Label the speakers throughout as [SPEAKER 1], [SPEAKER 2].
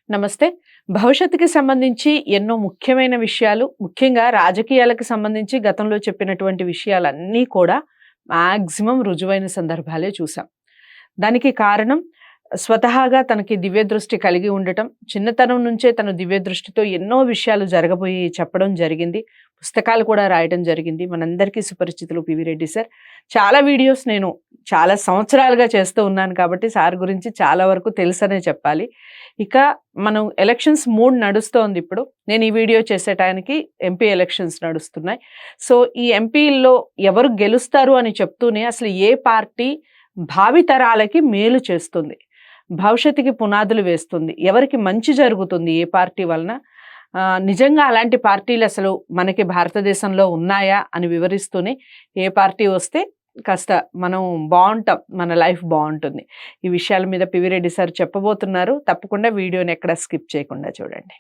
[SPEAKER 1] నమస్తే. భవిష్యత్తుకి సంబంధించి ఎన్నో ముఖ్యమైన విషయాలు, ముఖ్యంగా రాజకీయాలకు సంబంధించి గతంలో చెప్పినటువంటి విషయాలన్నీ కూడా మాక్సిమం రుజువైన సందర్భాలే చూసాం. దానికి కారణం స్వతహాగా తనకి దివ్య దృష్టి కలిగి ఉండటం, చిన్నతనం నుంచే తను దివ్య దృష్టితో ఎన్నో విషయాలు జరగబోయి చెప్పడం జరిగింది. పుస్తకాలు కూడా రాయటం జరిగింది. మనందరికీ సుపరిచితులు పివి రెడ్డి సార్. చాలా వీడియోస్ నేను చాలా సంవత్సరాలుగా చేస్తూ ఉన్నాను కాబట్టి సార్ గురించి చాలా వరకు తెలుసనే చెప్పాలి. ఇక మనం ఎలక్షన్స్ 3 నడుస్తోంది ఇప్పుడు. నేను ఈ వీడియో చేసే టయానికి ఎంపీ ఎలక్షన్స్ నడుస్తున్నాయి. సో, ఈ ఎంపీల్లో ఎవరు గెలుస్తారు అని చెప్తూనే అసలు ఏ పార్టీ భావితరాలకి మేలు చేస్తుంది, భవిష్యత్తుకి పునాదులు వేస్తుంది, ఎవరికి మంచి జరుగుతుంది ఏ పార్టీ వలన, నిజంగా అలాంటి పార్టీలు అసలు మనకి భారతదేశంలో ఉన్నాయా అని వివరిస్తూనే ఏ పార్టీ వస్తే కాస్త మనం బాగుంటాం, మన లైఫ్ బాగుంటుంది, ఈ విషయాల మీద పివి రెడ్డి సార్ చెప్పబోతున్నారు. తప్పకుండా వీడియోని ఎక్కడ స్కిప్ చేయకుండా చూడండి.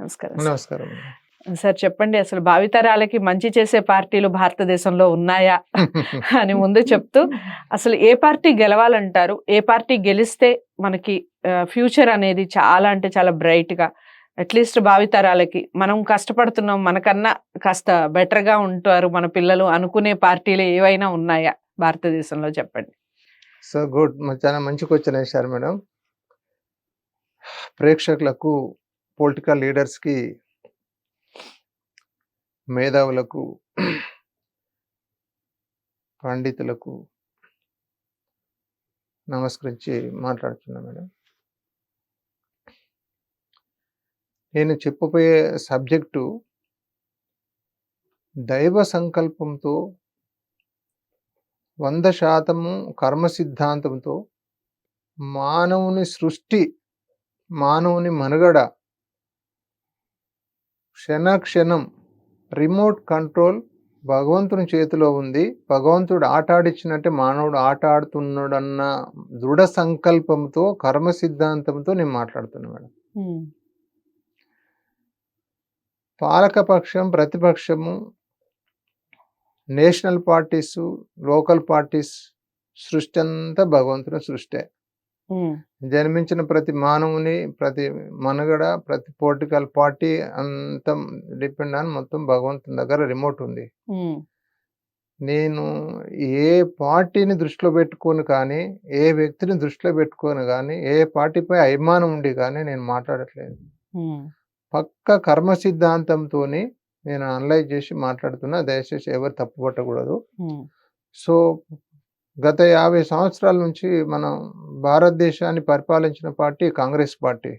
[SPEAKER 1] నమస్కారం సార్.
[SPEAKER 2] నమస్కారం.
[SPEAKER 1] సార్ చెప్పండి, అసలు భావితరాలకి మంచి చేసే పార్టీలు భారతదేశంలో ఉన్నాయా అని ముందు చెప్తూ, అసలు ఏ పార్టీ గెలవాలంటారు, ఏ పార్టీ గెలిస్తే మనకి ఫ్యూచర్ అనేది చాలా అంటే చాలా బ్రైట్గా, అట్లీస్ట్ భావితరాలకి మనం కష్టపడుతున్నాం, మనకన్నా కాస్త బెటర్గా ఉంటారు మన పిల్లలు అనుకునే పార్టీలు ఏవైనా ఉన్నాయా భారతదేశంలో చెప్పండి.
[SPEAKER 2] సో గుడ్, చాలా మంచి క్వశ్చన్ వేశారు మేడం. ప్రేక్షకులకు, పొలిటికల్ లీడర్స్కి, మేధావులకు, పండితులకు నమస్కరించి మాట్లాడుతున్నా మేడం. నేను చెప్పబోయే సబ్జెక్టు దైవ సంకల్పంతో 100% కర్మ సిద్ధాంతంతో మానవుని సృష్టి, మానవుని మనుగడ క్షణక్షణం రిమోట్ కంట్రోల్ భగవంతుని చేతిలో ఉంది. భగవంతుడు ఆట ఆడిచ్చినట్టే మానవుడు ఆట ఆడుతున్నాడన్న దృఢ సంకల్పంతో, కర్మ సిద్ధాంతంతో నేను మాట్లాడుతున్నా మేడం. పాలకపక్షం, ప్రతిపక్షము, నేషనల్ పార్టీసు, లోకల్ పార్టీస్ సృష్టి అంతా భగవంతుని సృష్టి. జన్మించిన ప్రతి మానవుని, ప్రతి మనుగడ, ప్రతి పొలిటికల్ పార్టీ అంతా డిపెండ్ అని మొత్తం భగవంతుని దగ్గర రిమోట్ ఉంది. నేను ఏ పార్టీని దృష్టిలో పెట్టుకొని కానీ, ఏ వ్యక్తిని దృష్టిలో పెట్టుకొని కానీ, ఏ పార్టీపై అభిమానం ఉండి కానీ నేను మాట్లాడట్లేదు. పక్క కర్మ సిద్ధాంతంతో నేను అనలైజ్ చేసి మాట్లాడుతున్నా. దయచేసి ఎవరు తప్పు పట్టకూడదు. సో గత 50 సంవత్సరాల నుంచి మనం భారతదేశాన్ని పరిపాలించిన పార్టీ కాంగ్రెస్ పార్టీ.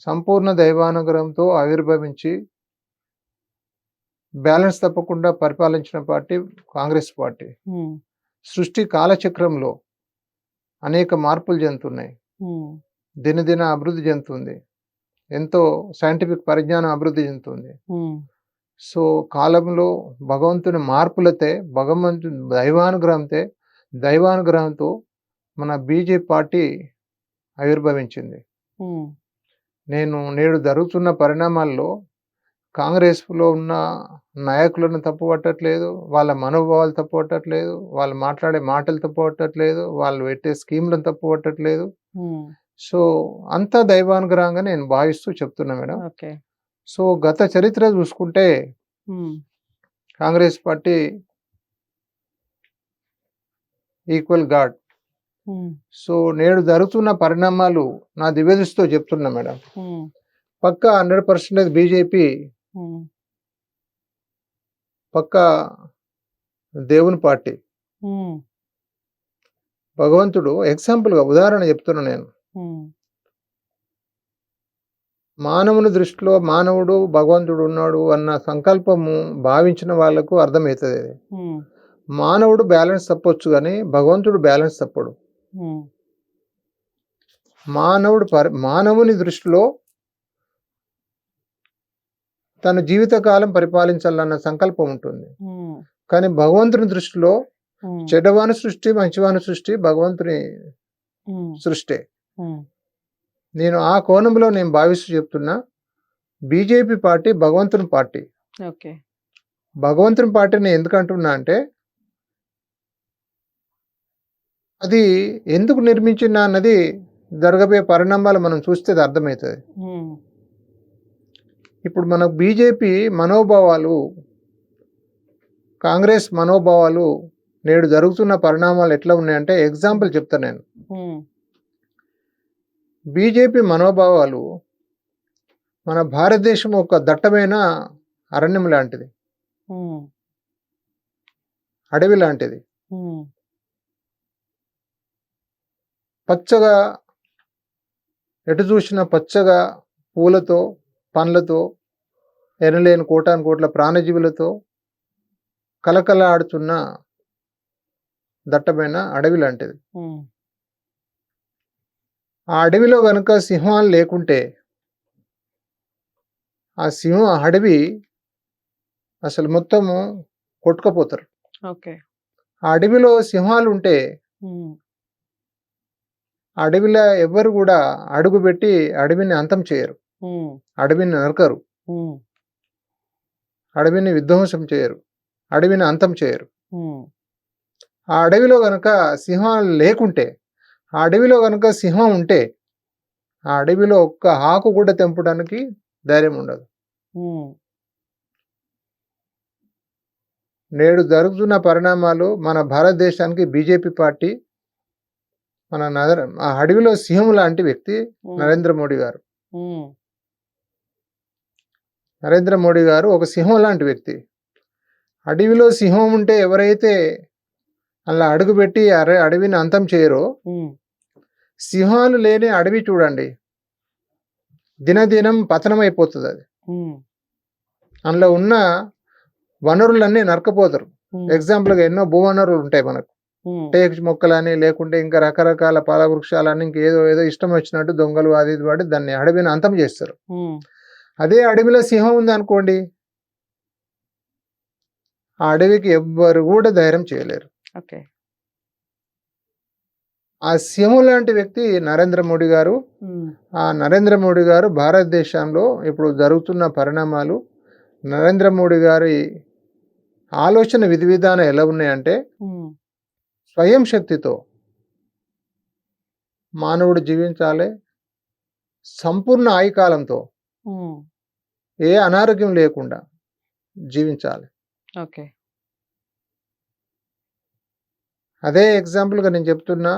[SPEAKER 2] సంపూర్ణ దైవానుగ్రహంతో ఆవిర్భవించి బ్యాలెన్స్ తప్పకుండా పరిపాలించిన పార్టీ కాంగ్రెస్ పార్టీ. సృష్టి కాలచక్రంలో అనేక మార్పులు చెందుతున్నాయి. దినదిన అభివృద్ధి చెందుతుంది. ఎంతో సైంటిఫిక్ పరిజ్ఞానం అభివృద్ధి చెందుతుంది. సో కాలంలో భగవంతుని మార్పులతే, భగవంతుని దైవానుగ్రహంతో మన బీజేపీ పార్టీ ఆవిర్భవించింది. నేను నేడు జరుగుతున్న పరిణామాల్లో కాంగ్రెస్లో ఉన్న నాయకులను తప్పు పట్టట్లేదు, వాళ్ళ మనోభావాలు తప్పు పట్టట్లేదు, వాళ్ళు మాట్లాడే మాటలు తప్పు పట్టట్లేదు, వాళ్ళు పెట్టే స్కీమ్లను తప్పు పట్టట్లేదు. సో అంతా దైవానుగ్రహంగా నేను భావిస్తూ చెప్తున్నా మేడం. సో గత చరిత్ర చూసుకుంటే Congress party equal God. So నేడు జరుగుతున్న పరిణామాలు నా దివ్యదృష్టితో చెప్తున్నా మేడం. పక్క 100% బీజేపీ, పక్క దేవుని పార్టీ. భగవంతుడు ఎగ్జాంపుల్గా ఉదాహరణ చెప్తున్నా నేను. మానవుని దృష్టిలో మానవుడు భగవంతుడు ఉన్నాడు అన్న సంకల్పము భావించిన వాళ్ళకు అర్థమవుతుంది. మానవుడు బ్యాలెన్స్ తప్పొచ్చు కానీ భగవంతుడు బ్యాలెన్స్ తప్పడు. మానవుని దృష్టిలో తన జీవితకాలం పరిపాలించాలన్న సంకల్పం ఉంటుంది. కానీ భగవంతుని దృష్టిలో చెడ్డవాని సృష్టి, మంచివాని సృష్టి భగవంతుని సృష్టి. నేను ఆ కోణంలో నేను భావిస్తూ చెప్తున్నా. బీజేపీ పార్టీ భగవంతుని పార్టీ. భగవంతుని పార్టీని ఎందుకంటున్నా అంటే, అది ఎందుకు నిర్మించినా అన్నది జరగబోయే పరిణామాలు మనం చూస్తే అది అర్థమవుతుంది. ఇప్పుడు మనకు బీజేపీ మనోభావాలు, కాంగ్రెస్ మనోభావాలు నేడు జరుగుతున్న పరిణామాలు ఎట్లా ఉన్నాయంటే ఎగ్జాంపుల్ చెప్తాను నేను. బీజేపీ మనోభావాలు మన భారతదేశం ఒక దట్టమైన అరణ్యం లాంటిది, అడవి లాంటిది. పచ్చగా, ఎటు చూసిన పచ్చగా పూలతో, పండ్లతో, ఎనలేని కోటాను కోట్ల ప్రాణజీవులతో కలకలాడుతున్న దట్టమైన అడవి లాంటిది. ఆ అడవిలో గనుక సింహాలు లేకుంటే ఆ అడవి అసలు మొత్తము కొట్టుకపోతారు. ఆ అడవిలో సింహాలు ఉంటే అడవిలో ఎవ్వరు కూడా అడుగు పెట్టి అడవిని అంతం చేయరు, అడవిని నరకరు, అడవిని విధ్వంసం చేయరు, అడవిని అంతం చేయరు. ఆ అడవిలో గనక సింహాలు లేకుంటే, ఆ అడవిలో గనక సింహం ఉంటే ఆ అడవిలో ఒక్క ఆకు కూడా తెంపడానికి ధైర్యం ఉండదు. నేడు జరుగుతున్న పరిణామాలు మన భారతదేశానికి బీజేపీ పార్టీ, మన ఆ అడవిలో సింహం లాంటి వ్యక్తి నరేంద్ర మోడీ గారు. నరేంద్ర మోడీ గారు ఒక సింహం లాంటి వ్యక్తి. అడవిలో సింహం ఉంటే ఎవరైతే అలా అడుగుపెట్టి అడవిని అంతం చేయరో, సింహాలు లేని అడవి చూడండి దినదినం పతనం అయిపోతుంది. అది అందులో ఉన్న వనరులన్నీ నరకపోతారు. ఎగ్జాంపుల్గా ఎన్నో భూవనరులు ఉంటాయి మనకు, టేక్ మొక్కలని, లేకుంటే ఇంకా రకరకాల పాల వృక్షాలని, ఇంకేదో ఏదో ఇష్టం వచ్చినట్టు దొంగలు అది ఇది వాడి దాన్ని అడవిని అంతం చేస్తారు. అదే అడవిలో సింహం ఉంది అనుకోండి, ఆ అడవికి ఎవ్వరు కూడా ధైర్యం చేయలేరు. ఆ సింహం లాంటి వ్యక్తి నరేంద్ర మోడీ గారు. ఆ నరేంద్ర మోడీ గారు భారతదేశంలో ఇప్పుడు జరుగుతున్న పరిణామాలు, నరేంద్ర మోడీ గారి ఆలోచన విధి విధానం ఎలా ఉన్నాయంటే, స్వయం శక్తితో మానవుడు జీవించాలి, సంపూర్ణ ఆయుకాలంతో ఏ అనారోగ్యం లేకుండా జీవించాలి. అదే ఎగ్జాంపుల్గా నేను చెప్తున్నా,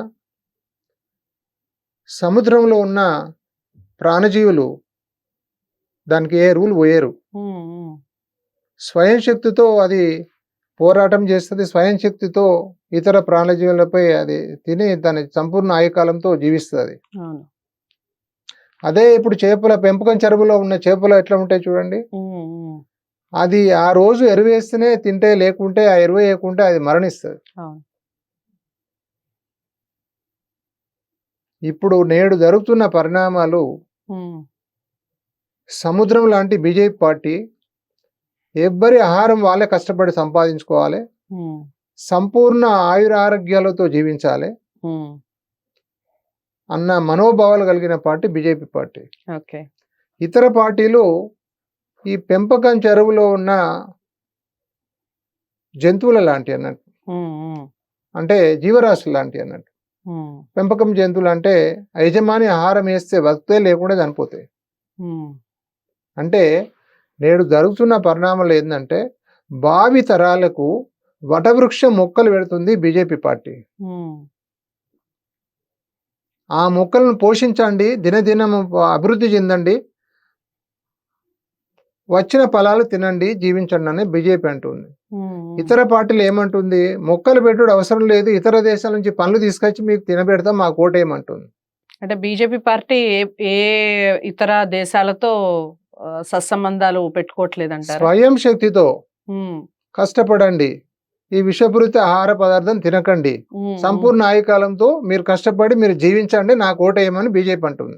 [SPEAKER 2] సముద్రంలో ఉన్న ప్రాణజీవులు దానికి ఏ రూల్ పోయేరు. స్వయం శక్తితో అది పోరాటం చేస్తుంది, స్వయం శక్తితో ఇతర ప్రాణజీవులపై అది తిని దాని సంపూర్ణ ఆయుకాలంతో జీవిస్తుంది. అదే ఇప్పుడు చేపల పెంపకం చెరువులో ఉన్న చేపలు ఎట్లా ఉంటాయి చూడండి, అది ఆ రోజు ఎరువు వేస్తేనే తింటే, లేకుంటే ఆ ఎరువు వేయకుంటే అది మరణిస్తుంది. ఇప్పుడు నేడు జరుగుతున్న పరిణామాలు, సముద్రం లాంటి బీజేపీ పార్టీ ఎవ్వరి ఆహారం వాళ్ళే కష్టపడి సంపాదించుకోవాలి, సంపూర్ణ ఆయురారోగ్యాలతో జీవించాలి అన్న మనోభావాలు కలిగిన పార్టీ బీజేపీ పార్టీ. ఇతర పార్టీలు ఈ పెంపకం చెరువులో ఉన్న జంతువుల లాంటి అన్నట్టు, అంటే జీవరాశులు లాంటి అన్నట్టు. పెంపకం జంతువులు అంటే యజమాని ఆహారం వేస్తే బతుకుతాయి, లేకుండా చనిపోతాయి. అంటే నేడు జరుగుతున్న పరిణామాలు ఏంటంటే, భావి తరాలకు వటవృక్ష మొక్కలు పెడుతుంది బీజేపీ పార్టీ. ఆ మొక్కలను పోషించండి, దినదినం అభివృద్ధి చెందండి, వచ్చిన ఫలాలు తినండి, జీవించండి అని బీజేపీ అంటుంది. ఇతర పార్టీలు ఏమంటుంది, మొక్కలు పెట్టుడు అవసరం లేదు, ఇతర దేశాల నుంచి పనులు తీసుకొచ్చి మీకు తినబెడతాం, మా కోట ఏమంటుంది.
[SPEAKER 1] అంటే బీజేపీ పార్టీ ఏ ఇతర దేశాలతో సత్సంబంధాలు పెట్టుకోవట్లేదంటారు.
[SPEAKER 2] స్వయం శక్తితో కష్టపడండి, ఈ విషపూరిత ఆహార పదార్థం తినకండి, సంపూర్ణ ఆయుకాలంతో మీరు కష్టపడి మీరు జీవించండి, నా కోట ఏమని బీజేపీ అంటుంది.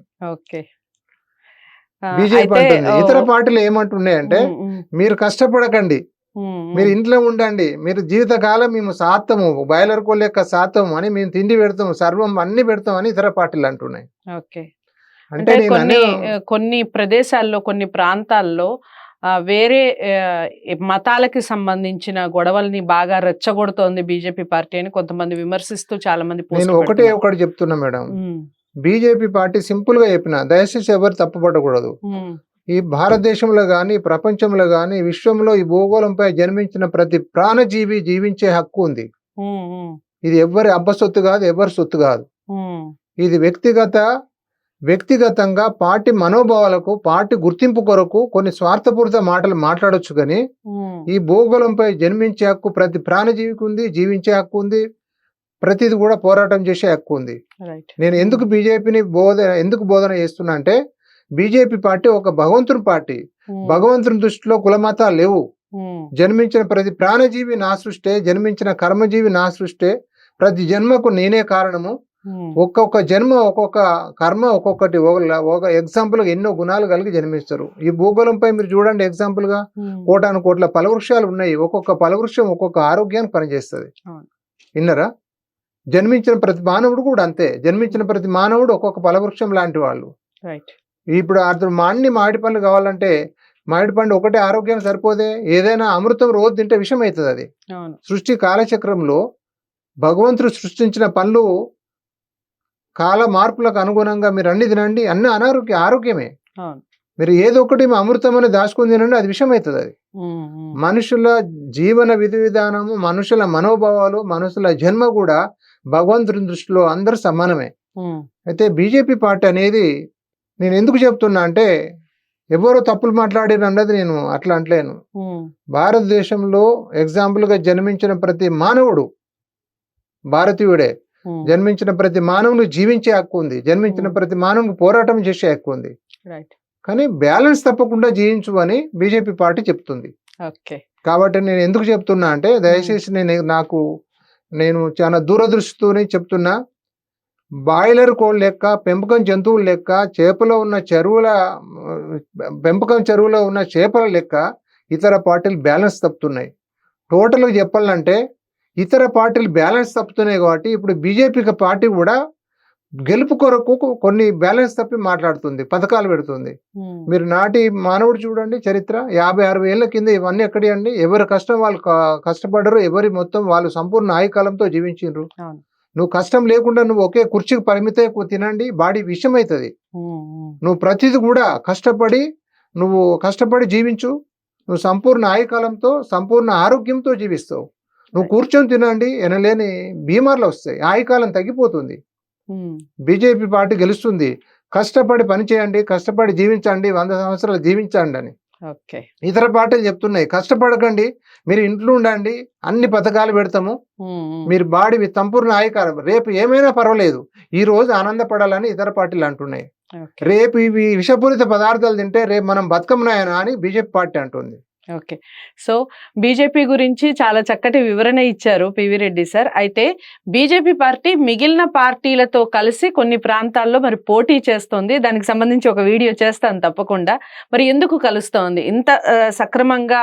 [SPEAKER 2] బీజేపీ అంటుంది. ఇతర పార్టీలు ఏమంటున్నాయంటే, మీరు కష్టపడకండి, మీరు ఇంట్లో ఉండండి, మీరు జీవితకాలం మేము సాత్తము, బాయిలర్ కోళ్ళ యొక్క సాత్తము అని, మేము తిండి పెడతాం, సర్వం అన్ని పెడతాం అని ఇతర పార్టీలు అంటున్నాయి.
[SPEAKER 1] అంటే కొన్ని ప్రదేశాల్లో, కొన్ని ప్రాంతాల్లో వేరే మతాలకి సంబంధించిన గొడవల్ని బాగా రెచ్చగొడుతోంది బీజేపీ పార్టీ అని కొంతమంది విమర్శిస్తూ చాలా మంది.
[SPEAKER 2] నేను ఒకటి చెప్తున్నా మేడం, బీజేపీ పార్టీ సింపుల్ గా చెప్పిన, దయచేసి ఎవరు తప్పుపడకూడదు. ఈ భారతదేశంలో కానీ ప్రపంచంలో కానీ విశ్వంలో ఈ భూగోళంపై జన్మించిన ప్రతి ప్రాణజీవి జీవించే హక్కు ఉంది. ఇది ఎవరి అబ్బ సొత్తు కాదు, ఎవరి సొత్తు కాదు. ఇది వ్యక్తిగతంగా పార్టీ మనోభావాలకు, పార్టీ గుర్తింపు కొరకు కొన్ని స్వార్థపూరిత మాటలు మాట్లాడొచ్చు కానీ ఈ భూగోళంపై జన్మించే హక్కు ప్రతి ప్రాణజీవికి ఉంది, జీవించే హక్కు ఉంది, ప్రతిది కూడా పోరాటం చేసే హక్కు ఉంది. నేను ఎందుకు బీజేపీని బోధన చేస్తున్నా అంటే, బీజేపీ పార్టీ ఒక భగవంతుని పార్టీ. భగవంతుని దృష్టిలో కులమతాలు లేవు. జన్మించిన ప్రతి ప్రాణజీవి నా సృష్టే, జన్మించిన కర్మజీవి నా సృష్టే, ప్రతి జన్మకు నేనే కారణము. ఒక్కొక్క జన్మ ఒక్కొక్క కర్మ ఒక్కొక్కటి ఒక ఎగ్జాంపుల్ ఎన్నో గుణాలు కలిగి జన్మిస్తారు. ఈ భూగోళంపై మీరు చూడండి, ఎగ్జాంపుల్ గా కోటాను కోట్ల ఫలవృక్షాలు ఉన్నాయి. ఒక్కొక్క ఫలవృక్షం ఒక్కొక్క ఆరోగ్యానికి పనిచేస్తుంది. విన్నరా? జన్మించిన ప్రతి మానవుడు కూడా అంతే. జన్మించిన ప్రతి మానవుడు ఒక్కొక్క ఫలవృక్షం లాంటి వాళ్ళు. ఇప్పుడు అతను మామిడి పండ్లు కావాలంటే మామిడి పండు ఒకటే ఆరోగ్యానికి సరిపోదే. ఏదైనా అమృతం రోజు తింటే విషం అవుతుంది. అది సృష్టి కాలచక్రంలో భగవంతుడు సృష్టించిన పనులు కాల మార్పులకు అనుగుణంగా మీరు అన్ని తినండి, అన్ని ఆరోగ్యమే. మీరు ఏదో ఒకటి అమృతం అని దాచుకుని తినండి, అది విషం అవుతుంది. అది మనుషుల జీవన విధి విధానము, మనుషుల మనోభావాలు, మనుషుల జన్మ కూడా భగవంతుని దృష్టిలో అందరూ సమానమే. అయితే బీజేపీ పార్టీ అనేది నేను ఎందుకు చెప్తున్నా అంటే, ఎవరో తప్పులు మాట్లాడిన అన్నది నేను అట్లా అంటలేను. భారతదేశంలో ఎగ్జాంపుల్ గా జన్మించిన ప్రతి మానవుడు భారతీయుడే. జన్మించిన ప్రతి మానవుని జీవించే హక్కు ఉంది, జన్మించిన ప్రతి మానవునికి పోరాటం చేసే హక్కు ఉంది. కానీ బ్యాలెన్స్ తప్పకుండా జీవించు అని బీజేపీ పార్టీ చెప్తుంది. కాబట్టి నేను ఎందుకు చెప్తున్నా అంటే, దయచేసి నేను చాలా దూరదృష్టితోనే చెప్తున్నా. బాయిలర్ కోళ్ళు లెక్క, పెంపకం జంతువులు లెక్క, పెంపకం చెరువులో ఉన్న చేపల లెక్క ఇతర పార్టీలు బ్యాలెన్స్ తప్పుతున్నాయి. టోటల్గా చెప్పాలంటే ఇతర పార్టీలు బ్యాలెన్స్ తప్పుతున్నాయి. కాబట్టి ఇప్పుడు బీజేపీ పార్టీ కూడా గెలుపు కొరకు కొన్ని బ్యాలెన్స్ తప్పి మాట్లాడుతుంది, పథకాలు పెడుతుంది. మీరు నాటి మానవుడు చూడండి, చరిత్ర 50-60 ఏళ్ల కింద ఇవన్నీ ఎక్కడి అండి? ఎవరి కష్టం వాళ్ళు కష్టపడరు, ఎవరి మొత్తం వాళ్ళు సంపూర్ణ ఆయుకాలంతో జీవించిండ్రు. నువ్వు కష్టం లేకుండా నువ్వు ఒకే కుర్చీకి పరిమితే తినండి, బాడీ విషం అవుతుంది. నువ్వు ప్రతిది కూడా కష్టపడి జీవించు, నువ్వు సంపూర్ణ ఆయుకాలంతో సంపూర్ణ ఆరోగ్యంతో జీవిస్తావు. నువ్వు కూర్చొని తినండి, ఎనలేని బీమార్లు వస్తాయి, ఆయుకాలం తగ్గిపోతుంది. బీజేపీ పార్టీ గెలుస్తుంది. కష్టపడి పని చేయండి, కష్టపడి జీవించండి, 100 సంవత్సరాలు జీవించండి అని. ఇతర పార్టీలు చెప్తున్నాయి, కష్టపడకండి, మీరు ఇంట్లో ఉండండి, అన్ని పథకాలు పెడతాము, మీరు బాడీ సంపూర్ణ ఆయుకాలం, రేపు ఏమైనా పర్వాలేదు, ఈ రోజు ఆనందపడాలని ఇతర పార్టీలు అంటున్నాయి. రేపు ఇవి విషపూరిత పదార్థాలు తింటే రేపు మనం బతకమునాయనా అని బీజేపీ పార్టీ అంటుంది.
[SPEAKER 1] ఓకే, సో బీజేపీ గురించి చాలా చక్కటి వివరణ ఇచ్చారు పివి రెడ్డి సార్. అయితే బీజేపీ పార్టీ మిగిలిన పార్టీలతో కలిసి కొన్ని ప్రాంతాల్లో మరి పోటీ చేస్తోంది. దానికి సంబంధించి ఒక వీడియో చేస్తాను తప్పకుండా. మరి ఎందుకు కలుస్తోంది? ఇంత సక్రమంగా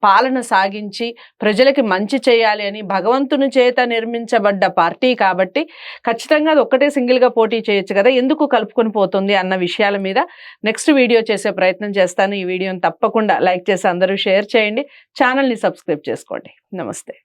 [SPEAKER 1] పాలన సాగించి ప్రజలకి మంచి చేయాలి అని భగవంతుని చేత నిర్మించబడ్డ పార్టీ కాబట్టి ఖచ్చితంగా అది ఒక్కటే సింగిల్గా పోటీ చేయొచ్చు కదా, ఎందుకు కలుపుకొని పోతుంది అన్న విషయాల మీద నెక్స్ట్ వీడియో చేసే ప్రయత్నం చేస్తాను. ఈ వీడియోని తప్పకుండా లైక్ చేసి అందరూ షేర్ చేయండి, ఛానల్ని సబ్స్క్రైబ్ చేసుకోండి. నమస్తే.